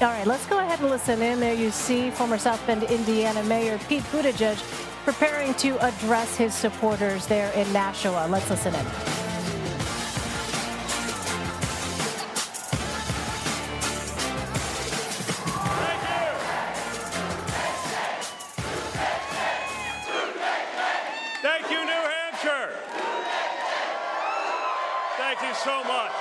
All right, let's go ahead and listen in. There you see former South Bend, Indiana Mayor Pete Buttigieg preparing to address his supporters there in Nashua. Let's listen in. Thank you, New Hampshire. Thank you so much.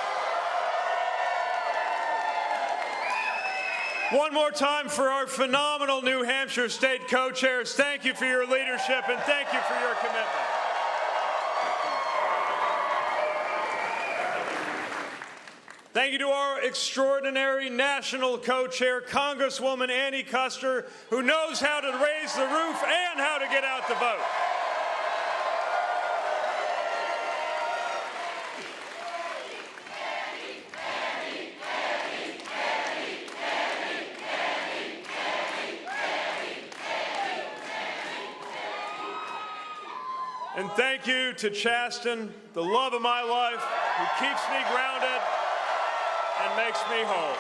One more time for our phenomenal New Hampshire state co-chairs. Thank you for your leadership and thank you for your commitment. Thank you to our extraordinary national co-chair, Congresswoman Annie Kuster, who knows how to raise the roof and how to get out the vote. And thank you to Chasten, the love of my life, who keeps me grounded and makes me whole.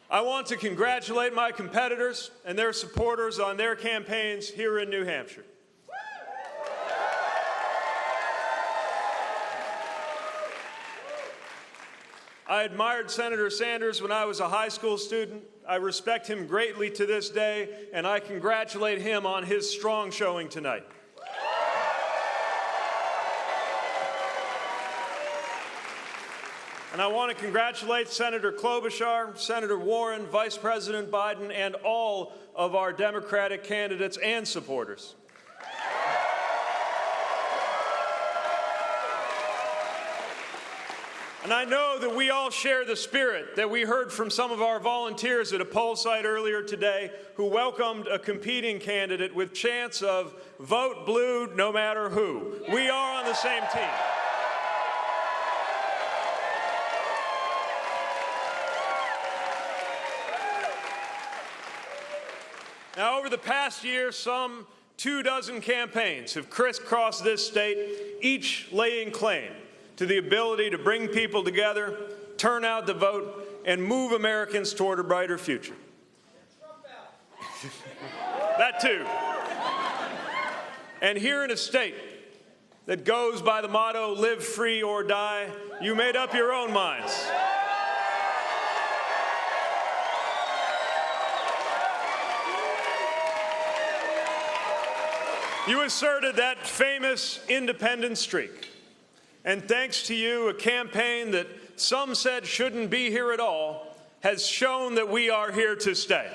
I want to congratulate my competitors and their supporters on their campaigns here in New Hampshire. I admired Senator Sanders when I was a high school student. I respect him greatly to this day, and I congratulate him on his strong showing tonight. And I want to congratulate Senator Klobuchar, Senator Warren, Vice President Biden, and all of our Democratic candidates and supporters. And I know that we all share the spirit that we heard from some of our volunteers at a poll site earlier today who welcomed a competing candidate with chants of vote blue no matter who. We are on the same team. Now, over the past year, some 24 campaigns have crisscrossed this state, each laying claim to the ability to bring people together, turn out the vote, and move Americans toward a brighter future. That too. And here in a state that goes by the motto, live free or die, you made up your own minds. You asserted that famous independent streak. And thanks to you, a campaign that some said shouldn't be here at all has shown that we are here to stay.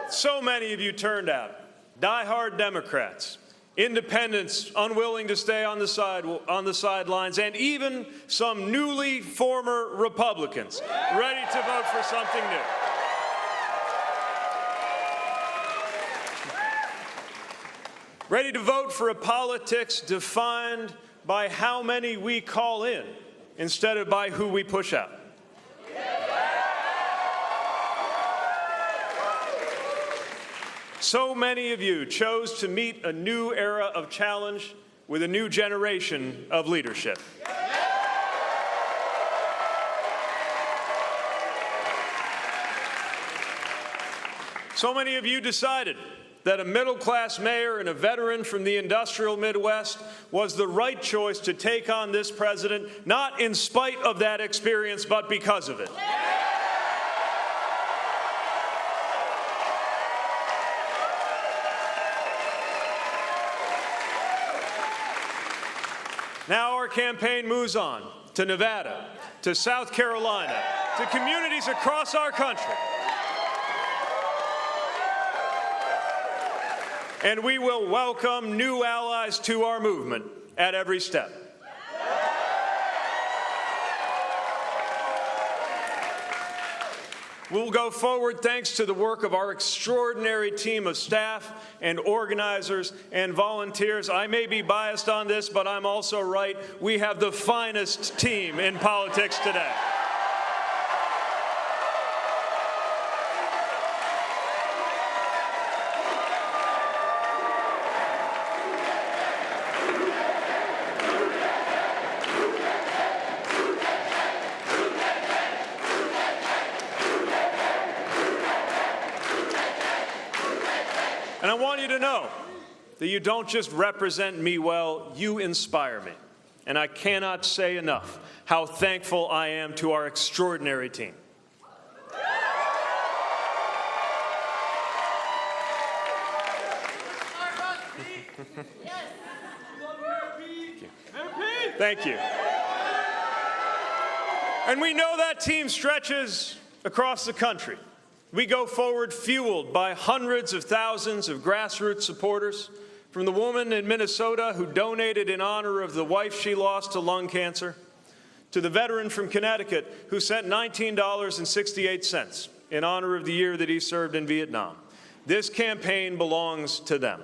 So many of you turned out. Die-hard Democrats, independents unwilling to stay on the sidelines, and even some newly former Republicans ready to vote for something new. Ready to vote for a politics defined by how many we call in instead of by who we push out. So many of you chose to meet a new era of challenge with a new generation of leadership. So many of you decided that a middle-class mayor and a veteran from the industrial Midwest was the right choice to take on this president, not in spite of that experience, but because of it. Now our campaign moves on to Nevada, to South Carolina, to communities across our country. And we will welcome new allies to our movement at every step. We'll go forward thanks to the work of our extraordinary team of staff and organizers and volunteers. I may be biased on this, but I'm also right. We have the finest team in politics today. And I want you to know that you don't just represent me well, you inspire me. And I cannot say enough how thankful I am to our extraordinary team. Thank you. And we know that team stretches across the country. We go forward fueled by hundreds of thousands of grassroots supporters, from the woman in Minnesota who donated in honor of the wife she lost to lung cancer, to the veteran from Connecticut who sent $19.68 in honor of the year that he served in Vietnam. This campaign belongs to them.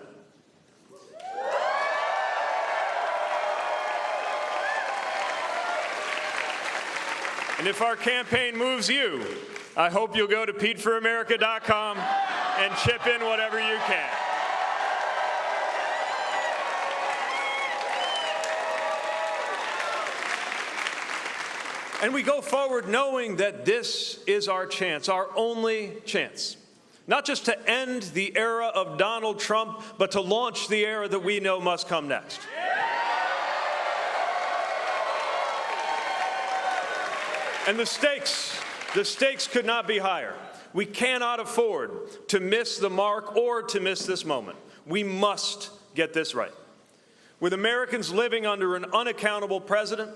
And if our campaign moves you, I hope you'll go to PeteForAmerica.com and chip in whatever you can. And we go forward knowing that this is our chance, our only chance. Not just to end the era of Donald Trump, but to launch the era that we know must come next. And the stakes could not be higher. We cannot afford to miss the mark or to miss this moment. We must get this right. With Americans living under an unaccountable president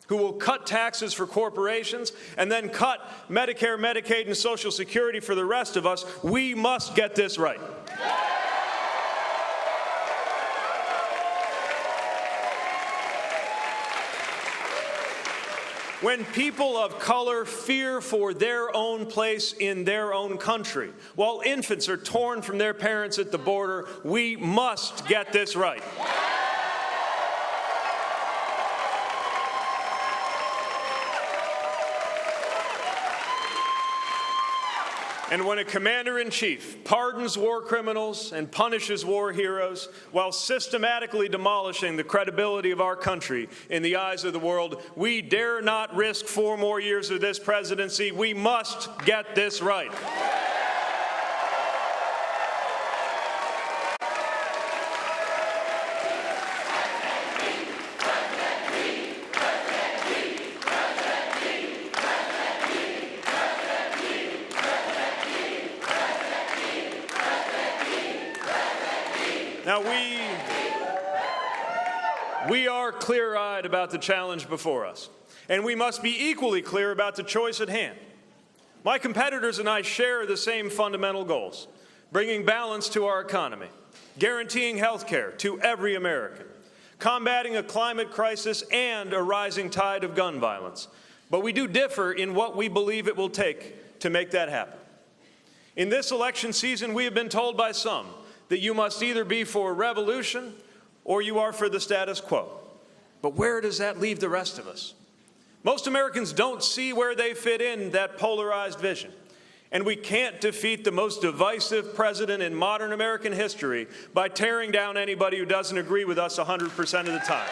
who will cut taxes for corporations and then cut Medicare, Medicaid, and Social Security for the rest of us, we must get this right. When people of color fear for their own place in their own country, while infants are torn from their parents at the border, we must get this right. And when a commander-in-chief pardons war criminals and punishes war heroes while systematically demolishing the credibility of our country in the eyes of the world, we dare not risk 4 more years of this presidency. We must get this right. Now, we are clear-eyed about the challenge before us, and we must be equally clear about the choice at hand. My competitors and I share the same fundamental goals: bringing balance to our economy, guaranteeing health care to every American, combating a climate crisis and a rising tide of gun violence. But we do differ in what we believe it will take to make that happen. In this election season, we have been told by some that you must either be for revolution or you are for the status quo. But where does that leave the rest of us? Most Americans don't see where they fit in that polarized vision. And we can't defeat the most divisive president in modern American history by tearing down anybody who doesn't agree with us 100% of the time.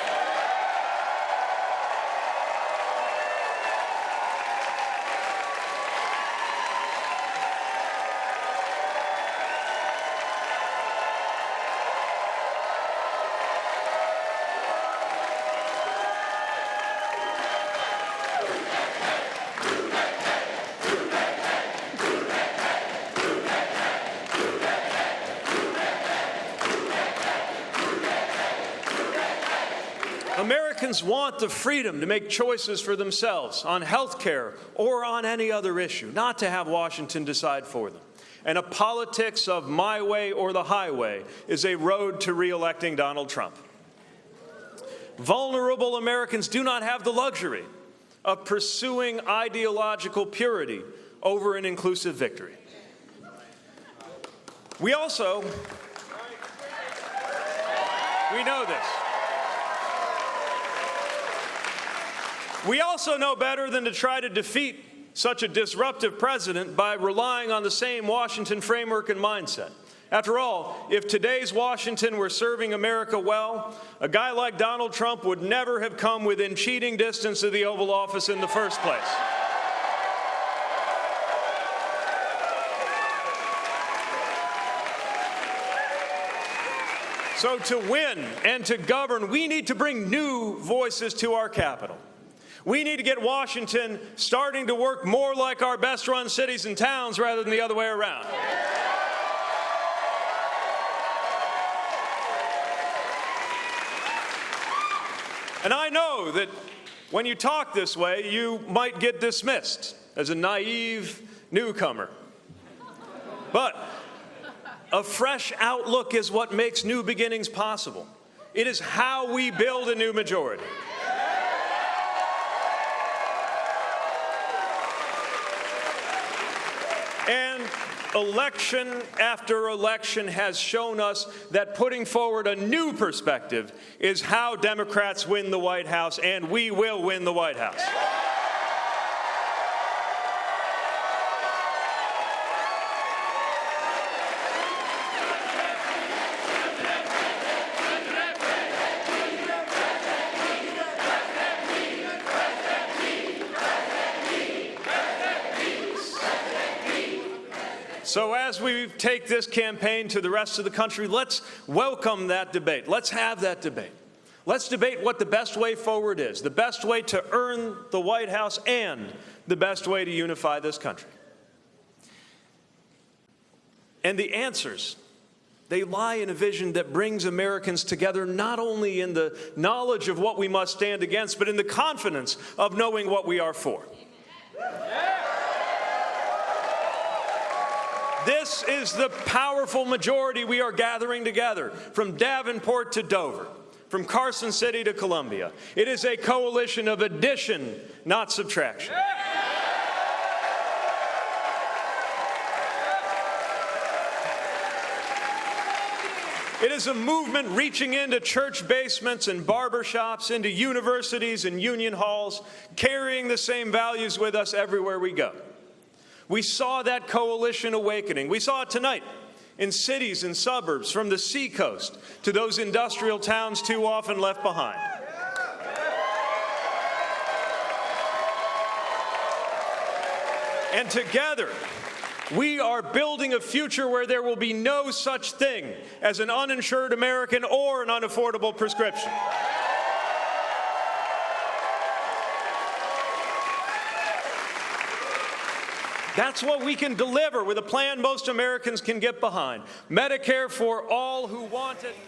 Americans want the freedom to make choices for themselves on health care or on any other issue, not to have Washington decide for them. And a politics of my way or the highway is a road to re-electing Donald Trump. Vulnerable Americans do not have the luxury of pursuing ideological purity over an inclusive victory. We know this. We also know better than to try to defeat such a disruptive president by relying on the same Washington framework and mindset. After all, if today's Washington were serving America well, a guy like Donald Trump would never have come within cheating distance of the Oval Office in the first place. So to win and to govern, we need to bring new voices to our capital. We need to get Washington starting to work more like our best-run cities and towns rather than the other way around. And I know that when you talk this way, you might get dismissed as a naive newcomer. But a fresh outlook is what makes new beginnings possible. It is how we build a new majority. And election after election has shown us that putting forward a new perspective is how Democrats win the White House, and we will win the White House. So as we take this campaign to the rest of the country, let's welcome that debate. Let's have that debate. Let's debate what the best way forward is, the best way to earn the White House, and the best way to unify this country. And the answers, they lie in a vision that brings Americans together, not only in the knowledge of what we must stand against, but in the confidence of knowing what we are for. This is the powerful majority we are gathering together, from Davenport to Dover, from Carson City to Columbia. It is a coalition of addition, not subtraction. It is a movement reaching into church basements and barbershops, into universities and union halls, carrying the same values with us everywhere we go. We saw that coalition awakening. We saw it tonight in cities and suburbs, from the seacoast to those industrial towns too often left behind. And together, we are building a future where there will be no such thing as an uninsured American or an unaffordable prescription. That's what we can deliver with a plan most Americans can get behind. Medicare for all who want it.